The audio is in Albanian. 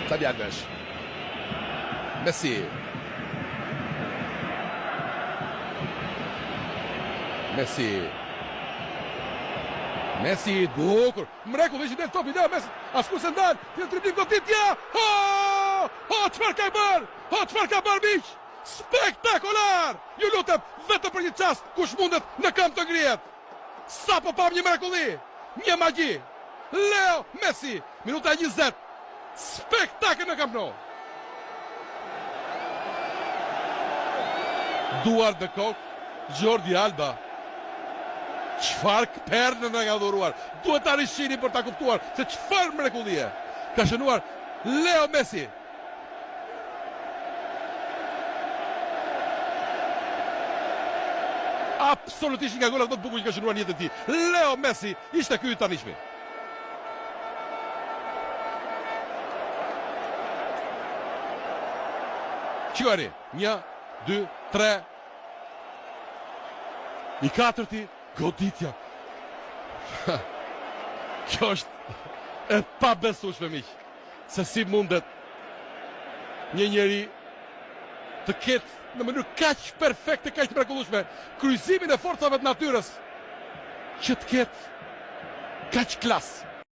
Sa vjalësh. Messi. Messi, bukur. Mrekullisht i del topi dhe Messi. Asku se ndan, të driblim goditja. Çfarë ka bërë? Çfarë ka bërë miq? Spektakolar! Ju lutem, vetëm për një çast kush mundet në kamp të ngrihet. Sa po pam një mrekulli, një magji. Leo Messi, minuta 20. Spektakël në Camp Nou. Duar në kokë, Jordi Alba. Çfarë pernë në nga dhuruar. Duhet ta rishini për ta kuptuar se çfarë mrekullie ka shënuar Leo Messi. Absolutisht nga golat më të bukur që ka shënuar në jetën e tij. Leo Messi ishte ky i tanishmi. Qëri, 1, 2, 3. I katërti, goditja. Kjo është e pabesueshme miq. Se si mundet një njeri të ketë në mënyrë kaq perfekte, kaq mrekullueshme kryqëzimin e forcave të natyrës që të ketë kaq klas.